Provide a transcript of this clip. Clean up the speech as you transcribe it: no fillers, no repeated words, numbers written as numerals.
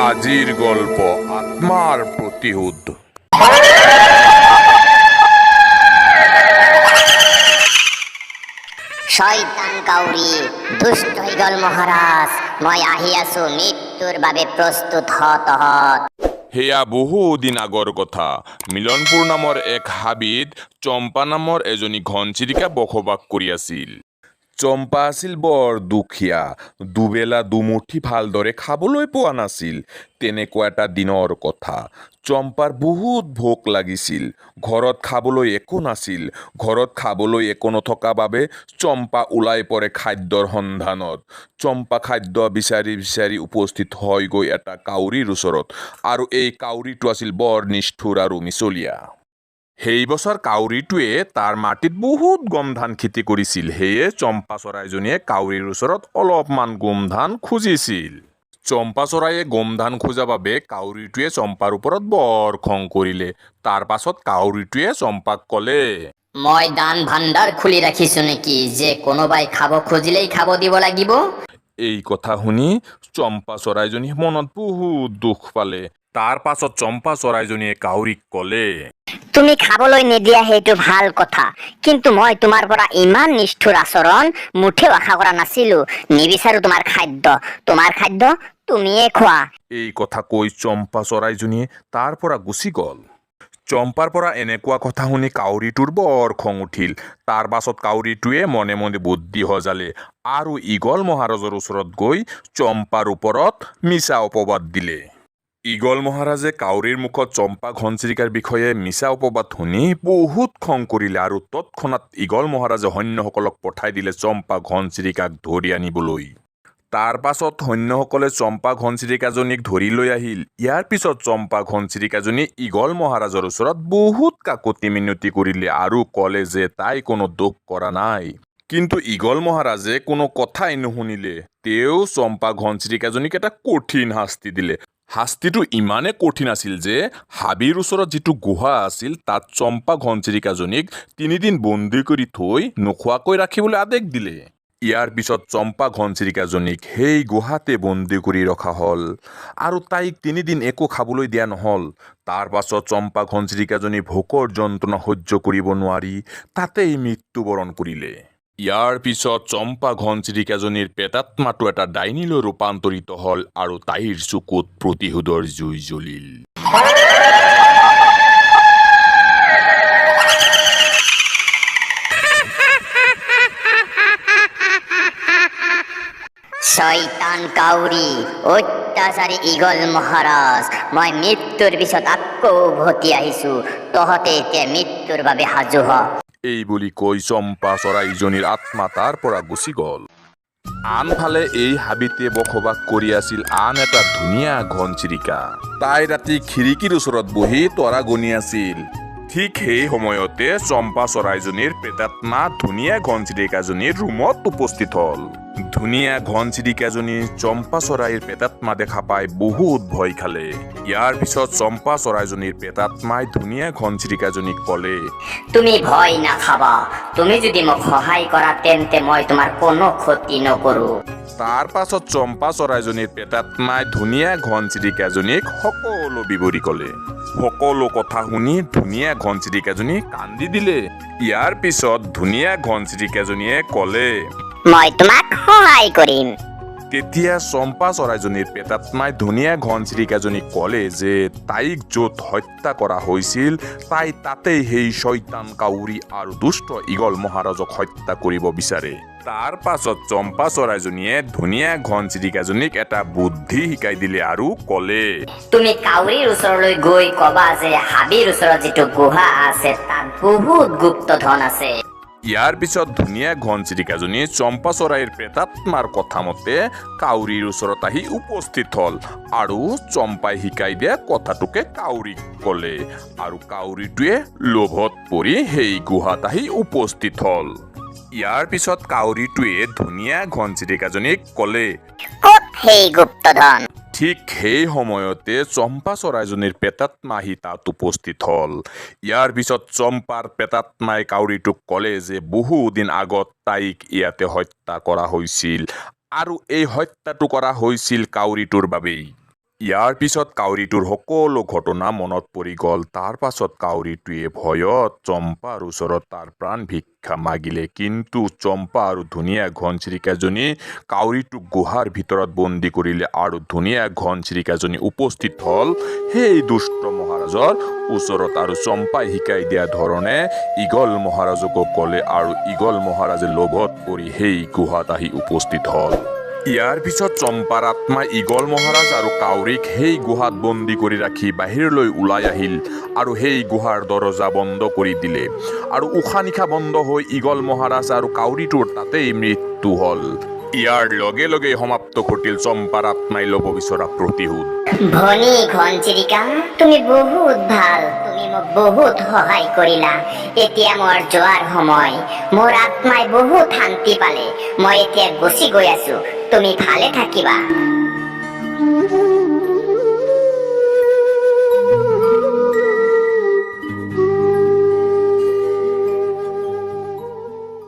আজির গল্প আত্মার প্রতিহুদ। শয়তান কাউরি দুষ্ট ইগল মহারাজ মই আহি আছো মৃত্যুর বাবে প্রস্তুত হত হত। সেয়া বহুদিন আগৰ কথা। মিলনপুৰ নামৰ এক হাবিত চম্পা নামৰ এজনী ঘনচিৰিকা বসবাস কৰি আছিল। চম্পা আছিল বৰ দুখীয়া, দুবেলা দুমুঠি ভালদৰে খাবলৈ পোৱা নাছিল। তেনেকুৱা এটা দিনৰ কথা। চম্পাৰ বহুত ভোক লাগিছিল। ঘৰত খাবলৈ একো নাছিল। ঘৰত খাবলৈ একো নথকা বাবে চম্পা ওলাই পৰে খাদ্যৰ সন্ধানত। চম্পা খাদ্য বিচাৰি বিচাৰি উপস্থিত হয়গৈ এটা কাউৰীৰ ওচৰত, আৰু এই কাউৰীটো আছিল বৰ নিষ্ঠুৰ আৰু মিছলীয়া। সেই বছৰ কাউৰীটোৱে তাৰ মাটিত বহুত গম ধান খেতি কৰিছিল। সেয়ে চম্পা চৰাইজনীয়ে কাউৰীৰ ওচৰত অলপমান গম ধান খুজিছিল। চম্পা চৰাইয়ে গম ধান খোজা বাবে কাউৰীটোৱে চম্পাৰ ওপৰত বৰ খং কৰিলে। তাৰ পাছত কাউৰীটোৱে চম্পাক ক'লে, মই দান ভাণ্ডাৰ খুলি ৰাখিছো নেকি যে কোনোবাই খাব খুজিলেই খাব দিব লাগিব? এই কথা শুনি চম্পা চৰাইজনী মনত বহুত দুখ পালে। তাৰ পাছত চম্পা চৰাইজনীয়ে কাউৰীক ক'লে, তুমি খাবলৈ নিদিয়া সেইটো ভাল কথা, কিন্তু মই তোমাৰ পৰা ইমান নিষ্ঠুৰ আচৰণ মুঠেও আশা কৰা নাছিলো। নিবিচাৰো তোমাৰ খাদ্য তুমিয়ে খোৱা। এই কথা কৈ চম্পা চৰাইজনীয়ে তাৰ পৰা গুচি গ'ল। চম্পাৰ পৰা এনেকুৱা কথা শুনি কাউৰীটোৰ বৰ খং উঠিল। তাৰ পাছত কাউৰীটোৱে মনে মনে বুদ্ধি সজালে আৰু ঈগল মহাৰাজৰ ওচৰত গৈ চম্পাৰ ওপৰত মিছা অপবাদ দিলে। ঈগল মহাৰাজে কাউৰীৰ মুখত চম্পা ঘনচিৰিকাৰ বিষয়ে মিছা অপবাদ শুনি বহুত খং কৰিলে, আৰু তৎক্ষণাত ঈগল মহাৰাজে সৈন্যসকলক পঠাই দিলে চম্পা ঘনচিৰিকাক ধৰি আনিবলৈ। তাৰ পাছত সৈন্যসকলে চম্পা ঘনচিৰিকাজনীক ধৰি লৈ আহিল। ইয়াৰ পিছত চম্পা ঘনচিৰিকাজনী ঈগল মহাৰাজৰ ওচৰত বহুত কাকতি মিনতি কৰিলে আৰু ক'লে যে তাই কোনো দোষ কৰা নাই। কিন্তু ঈগল মহাৰাজে কোনো কথাই নুশুনিলে। তেওঁ চম্পা ঘনচিৰিকাজনীক এটা কঠিন শাস্তি দিলে। শাস্তিটো ইমানে কঠিন আছিল যে হাবিৰ ওচৰত যিটো গুহা আছিল তাত চম্পা ঘনচিৰিকাজনীক 3 দিন বন্দী কৰি থৈ নোখোৱাকৈ ৰাখিবলৈ আদেশ দিলে। ইয়াৰ পিছত চম্পা ঘনচিৰিকাজনীক সেই গুহাতে বন্দী কৰি ৰখা হ'ল, আৰু তাইক 3 দিন একো খাবলৈ দিয়া নহ'ল। তাৰ পাছত চম্পা ঘনচিৰিকাজনী ভোকৰ যন্ত্ৰণা সহ্য কৰিব নোৱাৰি তাতেই মৃত্যুবৰণ কৰিলে। ইয়াৰ পিছত চম্পা ঘনচিৰিকাজনীৰ প্ৰেতাত্মাটো এটা ডাইনীলৈ ৰূপান্তৰিত হ'ল, আৰু তাইৰ চকুত প্ৰতিশোধৰ জুই জ্বলিল। শয়তান কাউৰী, অত্যাচাৰী ঈগল মহাৰাজ, মই মৃত্যুৰ পিছত আকৌ উভতি আহিছো। তহঁতে এতিয়া মৃত্যুৰ বাবে সাজু হ। এই বুলি কৈ চম্পা চৰাইজনীৰ আত্মা তাৰ পৰা গুচি গ'ল। আনফালে এই হাবিতে বসবাস কৰি আছিল আন এটা ধুনীয়া ঘনচিৰিকা। তাই ৰাতি খিৰিকীৰ ওচৰত বহি তৰা গণি আছিল। ঠিক সেই সময়তে চম্পা চৰাইজনীৰ প্ৰেতাত্মা ধুনীয়া ঘনচিৰিকাজনীৰ ৰুমত উপস্থিত হ'ল। ধুনীয়া ঘনচিৰিকাজনী চম্পা চৰাইৰ প্ৰেতাত্মা দেখা পাই বহুত ভয় খালে। ইয়াৰ পিছত চম্পা চৰাইজনীৰ প্ৰেতাত্মাই ধুনীয়া ঘনচিৰিকাজনীক ক'লে, তুমি ভয় নাখাবা। তুমি যদি মোক সহায় কৰা তেন্তে মই তোমাৰ কোনো ক্ষতি নকৰো। তাৰ পাছত চম্পা চৰাইজনীৰ প্ৰেতাত্মাই ধুনীয়া ঘনচিৰিকাজনীক সকলো বিৱৰি ক'লে। সকলো কথা শুনি ধুনীয়া ঘনচিৰিকাজনী কান্দি দিলে। ইয়াৰ পিছত ধুনীয়া ঘনচিৰিকাজনীয়ে ক'লে, মই তোমাক সহায় কৰিম। তেতিয়া চম্পা চৰাইজনীৰ প্ৰেতাত্মাই ধুনীয়া ঘনচিৰিকাজনীক ক'লে যে তাইক য'ত হত্যা কৰা হৈছিল তাই তাতেই সেই শয়তান কাউৰী আৰু দুষ্ট ঈগল মহাৰাজক হত্যা কৰিব বিচাৰে। তাৰ পাছত চম্পা চৰাইজনীয়ে ধুনীয়া ঘনচিৰিকাজনীক এটা বুদ্ধি শিকাই দিলে আৰু ক'লে, তুমি কাউৰীৰ ওচৰলৈ গৈ কবা যে হাবিৰ ওচৰত যিটো গুহা আছে তাত বহুত গুপ্ত ধন আছে। ইয়াৰ পিছত ধুনীয়া ঘনচিৰিকাজনী চম্পা চৰাইৰ প্ৰেতাত্মাৰ কথা মতে কাউৰীৰ ওচৰত আহি উপস্থিত হ'ল, আৰু চম্পাই শিকাই দিয়া কথাটোকে কাউৰীক ক'লে, আৰু কাউৰীটোৱে লোভত পৰি সেই গুহাত আহি উপস্থিত হ'ল। ইয়াৰ পিছত কাউৰীটোৱে ধুনীয়া ঘনচিৰিকাজনীক ক'লে, ক'ত সেই গুপ্তধন? ঠিক সেই সময়তে চম্পা চৰাইজনীৰ প্ৰেতাত্মা আহি তাত উপস্থিত হ'ল। ইয়াৰ পিছত চম্পাৰ প্ৰেতাত্মাই কাউৰীটোক ক'লে যে বহুদিন আগত তাইক ইয়াতে হত্যা কৰা হৈছিল, আৰু এই হত্যাটো কৰা হৈছিল কাউৰীটোৰ বাবেই। ইয়াৰ পিছত কাউৰীটোৰ সকলো ঘটনা মনত পৰি গ'ল। তাৰ পাছত কাউৰীটোৱে ভয়ত চম্পাৰ ওচৰত তাৰ প্ৰাণ ভিক্ষা মাগিলে। কিন্তু চম্পা আৰু ধুনীয়া ঘনচিৰিকাজনী কাউৰীটোক গুহাৰ ভিতৰত বন্দী কৰিলে আৰু ধুনীয়া ঘনচিৰিকাজনী উপস্থিত হ'ল সেই দুষ্ট মহাৰাজৰ ওচৰত আৰু চম্পাই শিকাই দিয়া ধৰণে ঈগল মহাৰাজকো ক'লে আৰু ঈগল মহাৰাজে লোভত পৰি সেই গুহাত আহি উপস্থিত হ'ল। ইয়াৰ পিছত চম্পাৰ আত্মাই ঈগল মহাৰাজ আৰু কাউৰীক সেই গুহাত বন্দী কৰি ৰাখি বাহিৰলৈ ওলাই আহিল আৰু সেই গুহাৰ দৰজা বন্ধ কৰি দিলে আৰু উশাহ নিশাহ বন্ধ হৈ ঈগল মহাৰাজ আৰু কাউৰীটোৰ তাতেই মৃত্যু হ'ল। ইয়াৰ লগে লগে সমাপ্ত ঘটিল চম্পাৰ আত্মাই ল'ব বিচৰা প্ৰতিশোধ। ধনী ঘনচিৰিকা, তুমি বহুত ভাল, তুমি মোক বহুত সহায় কৰিলা। এতিয়া মোৰ যোৱাৰ সময়, মোৰ আত্মাই বহুত শান্তি পালে। মই এতিয়া গুচি গৈ আছো, তুমি ভালে থাকিবা।